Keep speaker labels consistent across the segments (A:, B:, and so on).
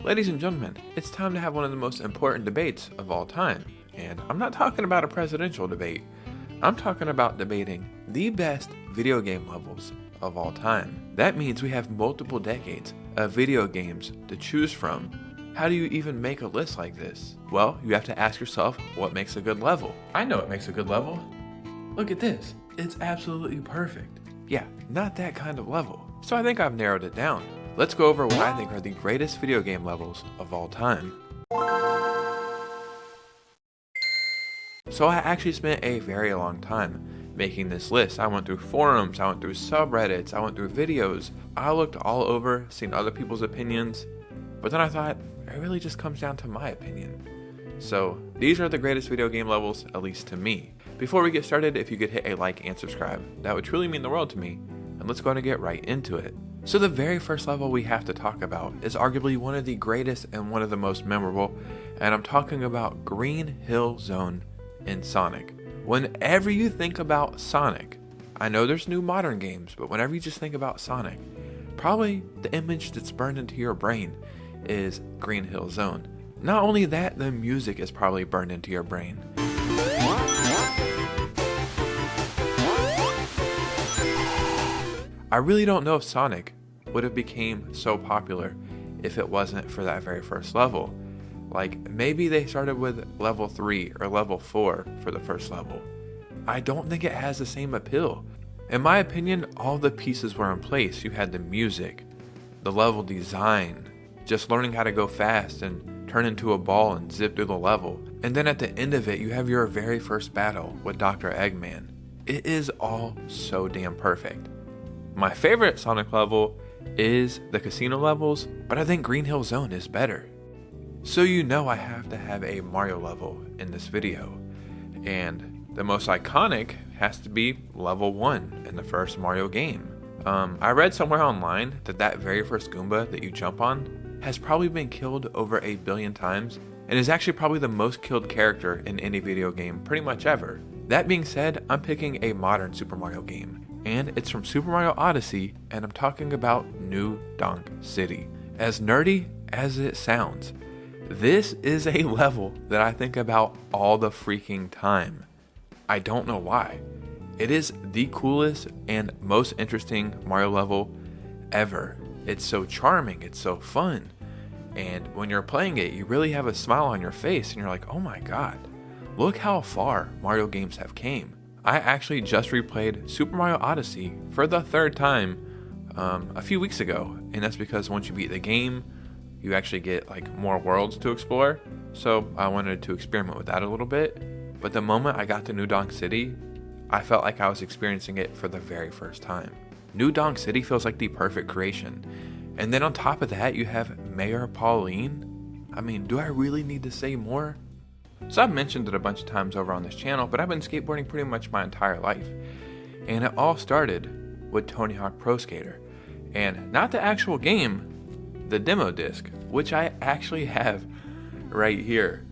A: Ladies and gentlemen, it's time to have one of the most important debates of all time. And I'm not talking about a presidential debate. I'm talking about debating the best video game levels of all time. That means we have multiple decades of video games to choose from. How do you even make a list like this? Well, you have to ask yourself, what makes a good level? I know what makes a good level. Look at this. It's absolutely perfect. Yeah, not that kind of level. So I think I've narrowed it down. Let's go over what I think are the greatest video game levels of all time. So I actually spent a very long time making this list. I went through forums, I went through subreddits, I went through videos. I looked all over, seen other people's opinions, but then I thought, it really just comes down to my opinion. So these are the greatest video game levels, at least to me. Before we get started, if you could hit a like and subscribe, that would truly mean the world to me. And let's go ahead and get right into it. So the very first level we have to talk about is arguably one of the greatest and one of the most memorable, and I'm talking about Green Hill Zone in Sonic. Whenever you think about Sonic, I know there's new modern games, but whenever you just think about Sonic, probably the image that's burned into your brain is Green Hill Zone. Not only that, the music is probably burned into your brain. I really don't know if Sonic would have became so popular if it wasn't for that very first level. Like, maybe they started with level 3 or level 4 for the first level. I don't think it has the same appeal. In my opinion, all the pieces were in place. You had the music, the level design, just learning how to go fast and turn into a ball and zip through the level. And then at the end of it, you have your very first battle with Dr. Eggman. It is all so damn perfect. My favorite Sonic level is the casino levels, but I think Green Hill Zone is better. So you know I have to have a Mario level in this video. And the most iconic has to be level 1 in the first Mario game. I read somewhere online that very first Goomba that you jump on has probably been killed over 1 billion times and is actually probably the most killed character in any video game pretty much ever. That being said, I'm picking a modern Super Mario game. And it's from Super Mario Odyssey, and I'm talking about New Donk City. As nerdy as it sounds, this is a level that I think about all the freaking time. I don't know why. It is the coolest and most interesting Mario level ever. It's so charming, it's so fun. And when you're playing it, you really have a smile on your face and you're like, oh my god, look how far Mario games have came. I actually just replayed Super Mario Odyssey for the 3rd time a few weeks ago, and that's because once you beat the game, you actually get like more worlds to explore, so I wanted to experiment with that a little bit. But the moment I got to New Donk City, I felt like I was experiencing it for the very first time. New Donk City feels like the perfect creation, and then on top of that you have Mayor Pauline. I mean, do I really need to say more? So I've mentioned it a bunch of times over on this channel, but I've been skateboarding pretty much my entire life. And it all started with Tony Hawk Pro Skater. And not the actual game, the demo disc, which I actually have right here.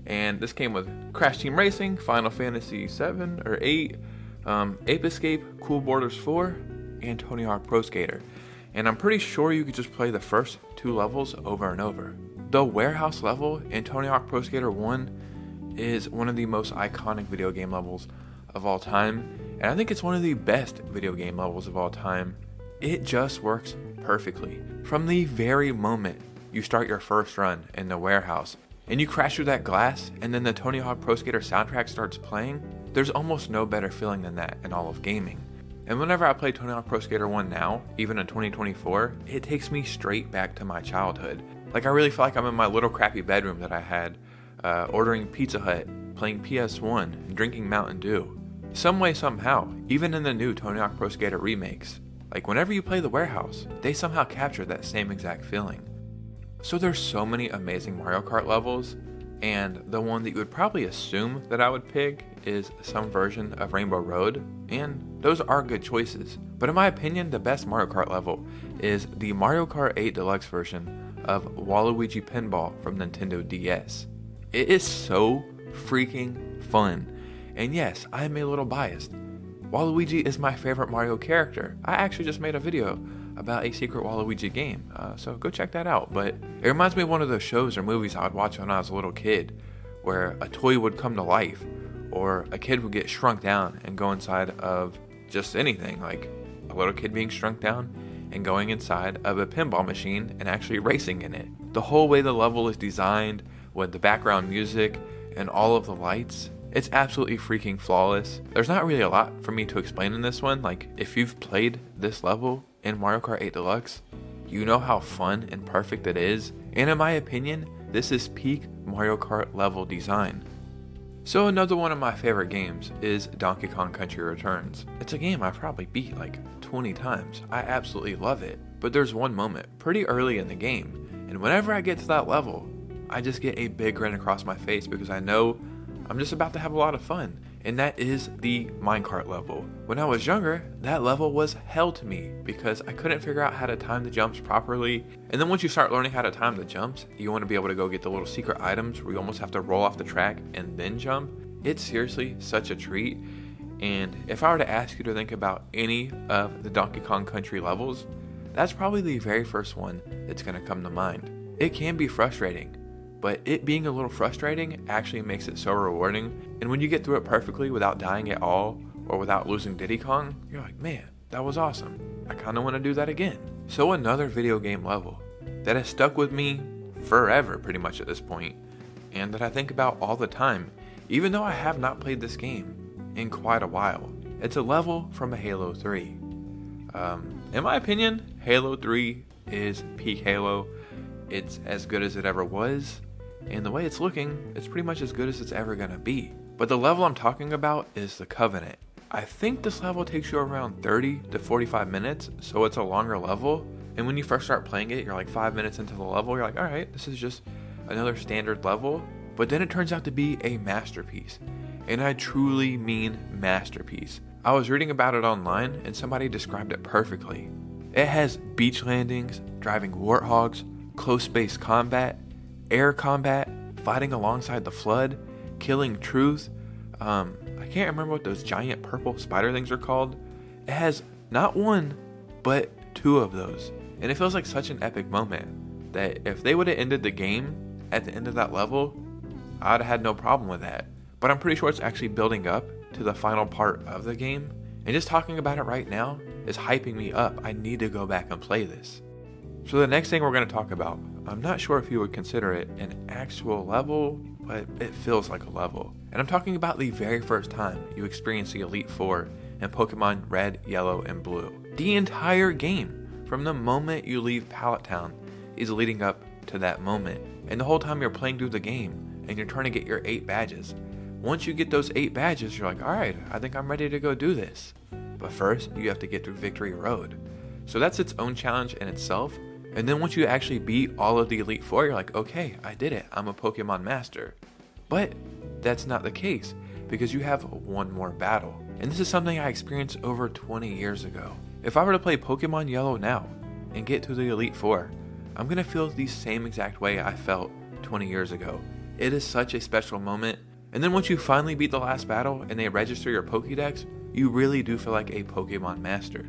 A: And this came with Crash Team Racing, Final Fantasy 7 or 8, Ape Escape, Cool Borders 4, and Tony Hawk Pro Skater. And I'm pretty sure you could just play the first 2 levels over and over. The warehouse level in Tony Hawk Pro Skater 1 is one of the most iconic video game levels of all time, and I think it's one of the best video game levels of all time. It just works perfectly. From the very moment you start your first run in the warehouse and you crash through that glass and then the Tony Hawk Pro Skater soundtrack starts playing, there's almost no better feeling than that in all of gaming. And whenever I play Tony Hawk Pro Skater 1 now, even in 2024, it takes me straight back to my childhood. Like, I really feel like I'm in my little crappy bedroom that I had, ordering Pizza Hut, playing PS1, and drinking Mountain Dew. Some way, somehow, even in the new Tony Hawk Pro Skater remakes, like whenever you play the warehouse, they somehow capture that same exact feeling. So there's so many amazing Mario Kart levels, and the one that you would probably assume that I would pick is some version of Rainbow Road, and those are good choices. But in my opinion, the best Mario Kart level is the Mario Kart 8 Deluxe version of Waluigi Pinball from Nintendo DS. It is so freaking fun. And yes, I am a little biased. Waluigi is my favorite Mario character. I actually just made a video about a secret Waluigi game, so go check that out. But it reminds me of one of those shows or movies I would watch when I was a little kid, where a toy would come to life, or a kid would get shrunk down and go inside of just anything, like a little kid being shrunk down and going inside of a pinball machine and actually racing in it. The whole way the level is designed, with the background music and all of the lights, it's absolutely freaking flawless. There's not really a lot for me to explain in this one. Like, if you've played this level in Mario Kart 8 Deluxe, you know how fun and perfect it is. And in my opinion, this is peak Mario Kart level design. So another one of my favorite games is Donkey Kong Country Returns. It's a game I've probably beat like 20 times. I absolutely love it. But there's one moment pretty early in the game, and whenever I get to that level, I just get a big grin across my face because I know I'm just about to have a lot of fun. And that is the minecart level. When I was younger, that level was hell to me because I couldn't figure out how to time the jumps properly. And then once you start learning how to time the jumps, you want to be able to go get the little secret items where you almost have to roll off the track and then jump. It's seriously such a treat. And if I were to ask you to think about any of the Donkey Kong Country levels, that's probably the very first one that's going to come to mind. It can be frustrating, but it being a little frustrating actually makes it so rewarding. And when you get through it perfectly without dying at all or without losing Diddy Kong, you're like, man, that was awesome. I kind of want to do that again. So another video game level that has stuck with me forever pretty much at this point, and that I think about all the time, even though I have not played this game in quite a while. It's a level from a Halo 3. In my opinion, Halo 3 is peak Halo. It's as good as it ever was, and the way it's looking, it's pretty much as good as it's ever gonna be. But the level I'm talking about is the Covenant. I think this level takes you around 30 to 45 minutes, so it's a longer level. And when you first start playing it, you're like 5 minutes into the level, you're like, alright, this is just another standard level. But then it turns out to be a masterpiece. And I truly mean masterpiece. I was reading about it online, and somebody described it perfectly. It has beach landings, driving warthogs, close space combat, air combat, fighting alongside the Flood, killing Truth. I can't remember what those giant purple spider things are called. It has not one, but two of those. And it feels like such an epic moment that if they would have ended the game at the end of that level, I'd have had no problem with that. But I'm pretty sure it's actually building up to the final part of the game. And just talking about it right now is hyping me up. I need to go back and play this. So the next thing we're going to talk about, I'm not sure if you would consider it an actual level, but it feels like a level. And I'm talking about the very first time you experience the Elite Four in Pokemon Red, Yellow, and Blue. The entire game, from the moment you leave Pallet Town, is leading up to that moment. And the whole time you're playing through the game, and you're trying to get your 8 badges. Once you get those 8 badges, you're like, alright, I think I'm ready to go do this. But first, you have to get through Victory Road. So that's its own challenge in itself. And then once you actually beat all of the Elite Four, you're like, okay, I did it. I'm a Pokemon Master. But that's not the case, because you have one more battle. And this is something I experienced over 20 years ago. If I were to play Pokemon Yellow now and get to the Elite Four, I'm going to feel the same exact way I felt 20 years ago. It is such a special moment. And then once you finally beat the last battle and they register your Pokédex, you really do feel like a Pokemon Master.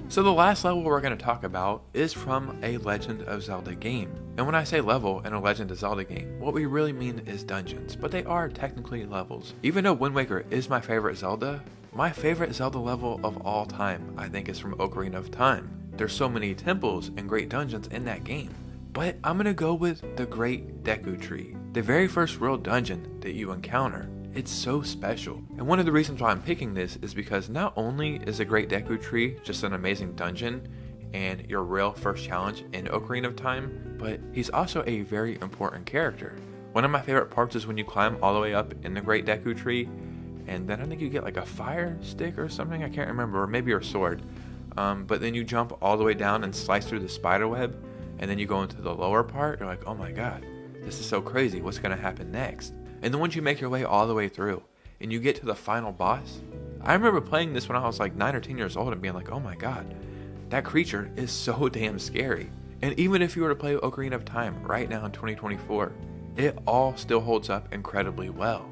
A: So the last level we're going to talk about is from a Legend of Zelda game. And when I say level in a Legend of Zelda game, what we really mean is dungeons, but they are technically levels. Even though Wind Waker is my favorite Zelda, my favorite Zelda level of all time, I think, is from Ocarina of Time. There's so many temples and great dungeons in that game. But I'm going to go with the Great Deku Tree, the very first real dungeon that you encounter. It's so special. And one of the reasons why I'm picking this is because not only is the Great Deku Tree just an amazing dungeon and your real first challenge in Ocarina of Time, but he's also a very important character. One of my favorite parts is when you climb all the way up in the Great Deku Tree, and then I think you get like a fire stick or something, I can't remember, or maybe your sword. But then you jump all the way down and slice through the spider web, and then you go into the lower part, you're like, oh my god, this is so crazy, what's going to happen next? And then once you make your way all the way through, and you get to the final boss, I remember playing this when I was like 9 or 10 years old and being like, oh my god, that creature is so damn scary. And even if you were to play Ocarina of Time right now in 2024, it all still holds up incredibly well.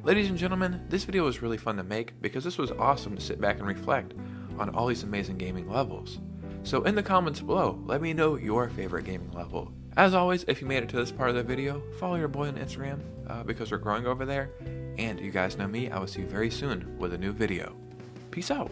A: Ladies and gentlemen, this video was really fun to make because this was awesome to sit back and reflect on all these amazing gaming levels. So in the comments below, let me know your favorite gaming level. As always, if you made it to this part of the video, follow your boy on Instagram because we're growing over there. And you guys know me, I will see you very soon with a new video. Peace out.